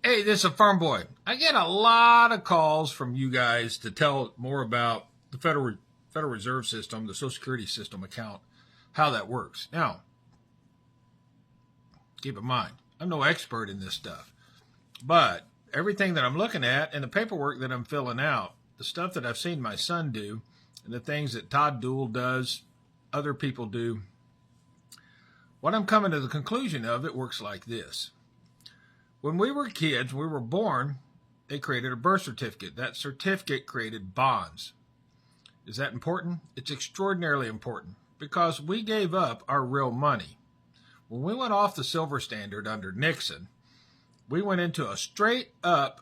Hey, this is a farm boy. I get a lot of calls from you guys to tell more about the Federal Reserve System, the Social Security system account, how that works. Now, keep in mind, I'm no expert in this stuff, but everything that I'm looking at and the paperwork that I'm filling out, the stuff that I've seen my son do, and the things that Todd Dool does, other people do, what I'm coming to the conclusion of, it works like this. When we were kids, we were born, they created a birth certificate. That certificate created bonds. Is that important? It's extraordinarily important because we gave up our real money. When we went off the silver standard under Nixon, we went into a straight up,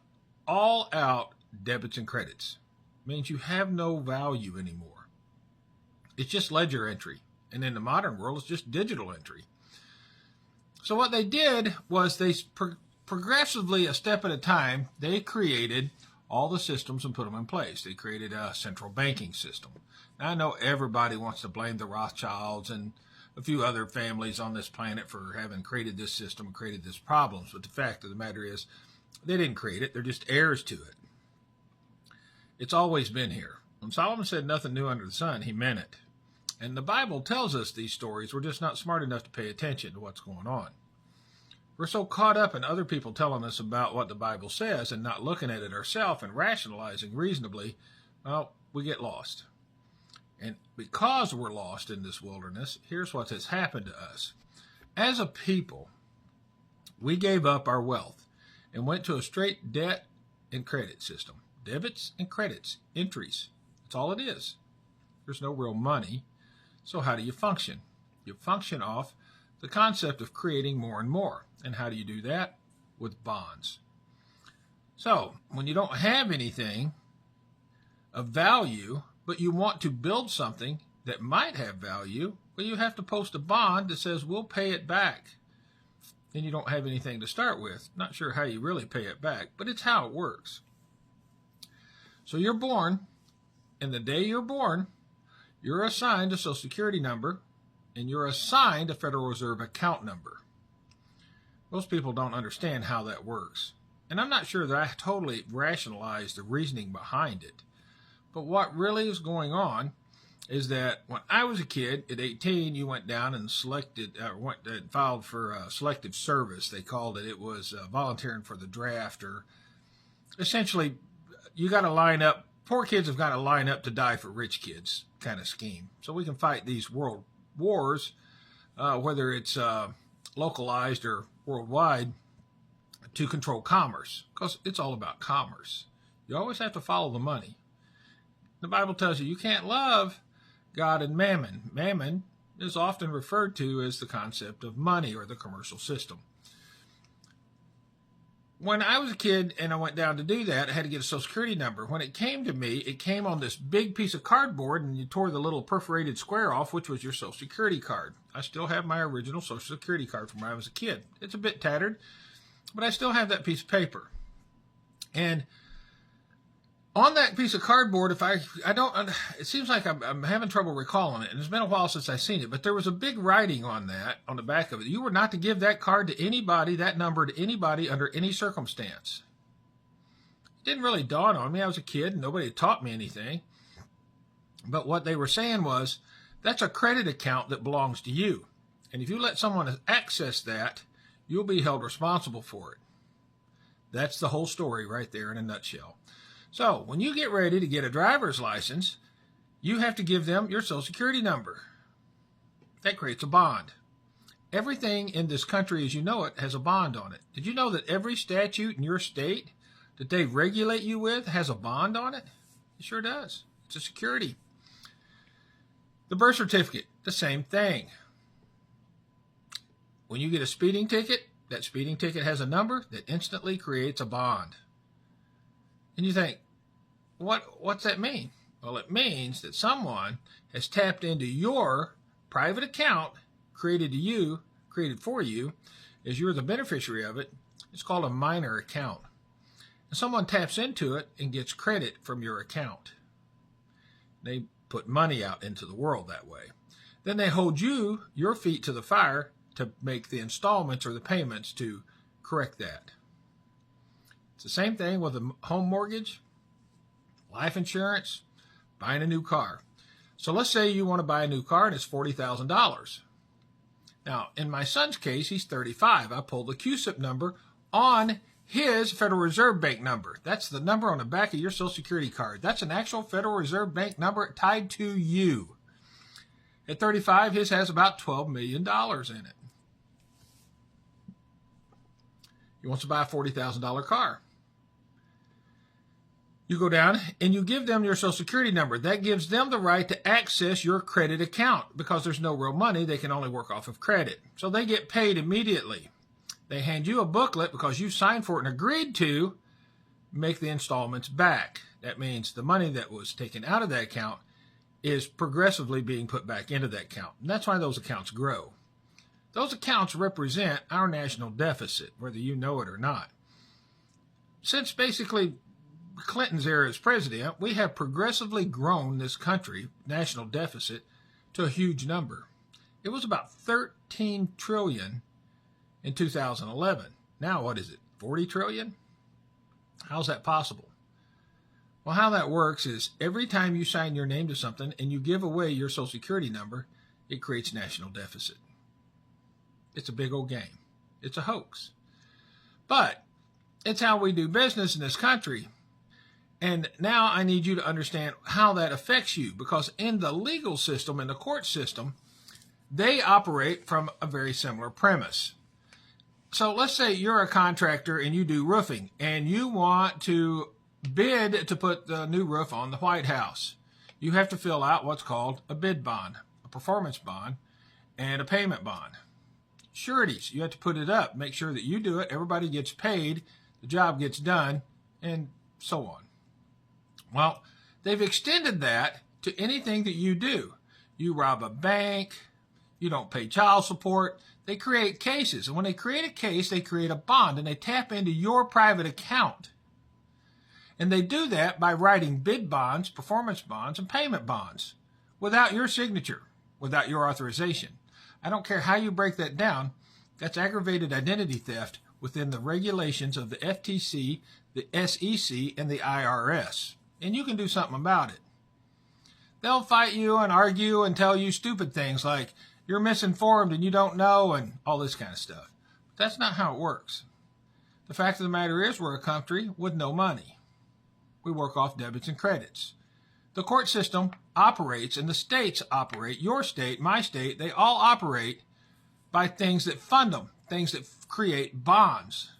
all out debits and credits. It means you have no value anymore. It's just ledger entry. And in the modern world, it's just digital entry. So what they did was they progressively, a step at a time, they created all the systems and put them in place. They created a central banking system. Now, I know everybody wants to blame the Rothschilds and a few other families on this planet for having created this system and created these problems, but the fact of the matter is they didn't create it. They're just heirs to it. It's always been here. When Solomon said nothing new under the sun, he meant it. And the Bible tells us these stories. We're just not smart enough to pay attention to what's going on. We're so caught up in other people telling us about what the Bible says and not looking at it ourselves and rationalizing reasonably, well, we get lost. And because we're lost in this wilderness, here's what has happened to us. As a people, we gave up our wealth and went to a straight debt and credit system. Debits and credits, entries. That's all it is. There's no real money. So how do you function? You function off the concept of creating more and more. And how do you do that? With bonds. So when you don't have anything of value, but you want to build something that might have value, well, you have to post a bond that says we'll pay it back. And you don't have anything to start with. Not sure how you really pay it back, but it's how it works. So you're born, and the day you're born, you're assigned a Social Security number, and you're assigned a Federal Reserve account number. Most people don't understand how that works. And I'm not sure that I totally rationalize the reasoning behind it. But what really is going on is that when I was a kid, at 18, you went down and filed for selective service. They called it. It was volunteering for the draft, or essentially you got to line up. Poor kids have got to line up to die for rich kids kind of scheme. So we can fight these world wars, whether it's localized or worldwide, to control commerce, because it's all about commerce. You always have to follow the money. The Bible tells you can't love God and mammon. Mammon is often referred to as the concept of money or the commercial system. When I was a kid and I went down to do that, I had to get a Social Security number. When it came to me, it came on this big piece of cardboard, and you tore the little perforated square off, which was your Social Security card. I still have my original Social Security card from when I was a kid. It's a bit tattered, but I still have that piece of paper. And on that piece of cardboard, it seems like I'm having trouble recalling it, and it's been a while since I've seen it, but there was a big writing on that, on the back of it. You were not to give that card to anybody, that number to anybody under any circumstance. It didn't really dawn on me. I was a kid, and nobody had taught me anything. But what they were saying was, that's a credit account that belongs to you. And if you let someone access that, you'll be held responsible for it. That's the whole story right there in a nutshell. So when you get ready to get a driver's license, you have to give them your Social Security number. That creates a bond. Everything in this country as you know it has a bond on it. Did you know that every statute in your state that they regulate you with has a bond on it? It sure does. It's a security. The birth certificate, the same thing. When you get a speeding ticket, that speeding ticket has a number that instantly creates a bond. And you think, what's that mean? Well, it means that someone has tapped into your private account created for you, as you're the beneficiary of it. It's called a minor account. And someone taps into it and gets credit from your account. They put money out into the world that way. Then they hold your feet to the fire to make the installments or the payments to correct that. It's the same thing with a home mortgage, life insurance, buying a new car. So let's say you want to buy a new car and it's $40,000. Now, in my son's case, he's 35. I pulled the QSIP number on his Federal Reserve Bank number. That's the number on the back of your Social Security card. That's an actual Federal Reserve Bank number tied to you. At 35, his has about $12 million in it. He wants to buy a $40,000 car. You go down and you give them your Social Security number. That gives them the right to access your credit account because there's no real money. They can only work off of credit. So they get paid immediately. They hand you a booklet because you signed for it and agreed to make the installments back. That means the money that was taken out of that account is progressively being put back into that account. And that's why those accounts grow. Those accounts represent our national deficit, whether you know it or not. Since basically Clinton's era as president, we have progressively grown this country, national deficit, to a huge number. It was about 13 trillion in 2011. Now, what is it, 40 trillion? How's that possible? Well, how that works is every time you sign your name to something and you give away your Social Security number, it creates national deficit. It's a big old game. It's a hoax. But it's how we do business in this country. And now I need you to understand how that affects you, because in the legal system, in the court system, they operate from a very similar premise. So let's say you're a contractor and you do roofing and you want to bid to put the new roof on the White House. You have to fill out what's called a bid bond, a performance bond, and a payment bond. Sureties, you have to put it up, make sure that you do it, everybody gets paid, the job gets done, and so on. Well, they've extended that to anything that you do. You rob a bank, you don't pay child support. They create cases, and when they create a case, they create a bond, and they tap into your private account. And they do that by writing bid bonds, performance bonds, and payment bonds without your signature, without your authorization. I don't care how you break that down. That's aggravated identity theft within the regulations of the FTC, the SEC, and the IRS. And you can do something about it. They'll fight you and argue and tell you stupid things like you're misinformed and you don't know and all this kind of stuff. But that's not how it works. The fact of the matter is we're a country with no money. We work off debits and credits. The court system operates, and the states operate, your state, my state, they all operate by things that fund them, things that create bonds.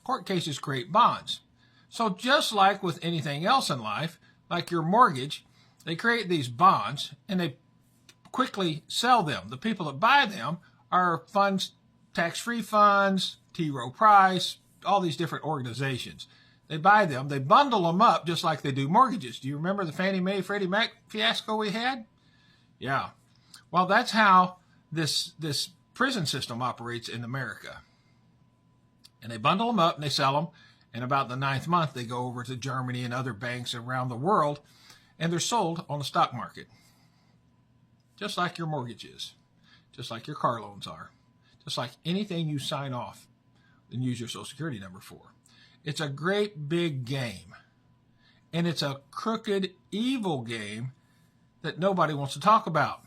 Court cases create bonds. So just like with anything else in life, like your mortgage, they create these bonds and they quickly sell them. The people that buy them are funds, tax-free funds, T. Rowe Price, all these different organizations. They buy them, they bundle them up just like they do mortgages. Do you remember the Fannie Mae, Freddie Mac fiasco we had? Yeah. Well, that's how this prison system operates in America. And they bundle them up and they sell them. And about the 9th month, they go over to Germany and other banks around the world, and they're sold on the stock market. Just like your mortgage is. Just like your car loans are. Just like anything you sign off and use your Social Security number for. It's a great big game. And it's a crooked, evil game that nobody wants to talk about.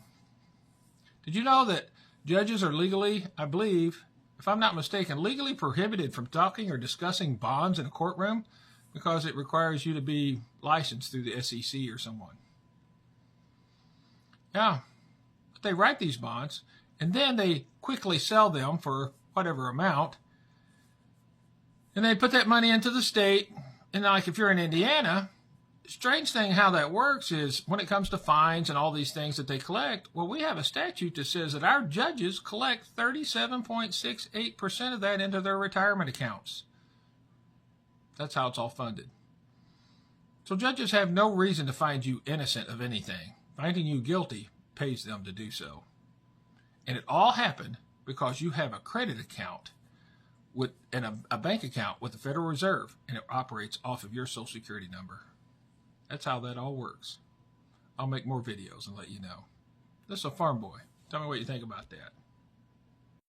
Did you know that judges are legally, I believe, if I'm not mistaken, legally prohibited from talking or discussing bonds in a courtroom because it requires you to be licensed through the SEC or someone? Yeah, but they write these bonds and then they quickly sell them for whatever amount. And they put that money into the state. And like if you're in Indiana, strange thing how that works is when it comes to fines and all these things that they collect, well, we have a statute that says that our judges collect 37.68% of that into their retirement accounts. That's how it's all funded. So judges have no reason to find you innocent of anything. Finding you guilty pays them to do so. And it all happened because you have a credit account and a bank account with the Federal Reserve, and it operates off of your Social Security number. That's how that all works. I'll make more videos and let you know. This is a farm boy. Tell me what you think about that.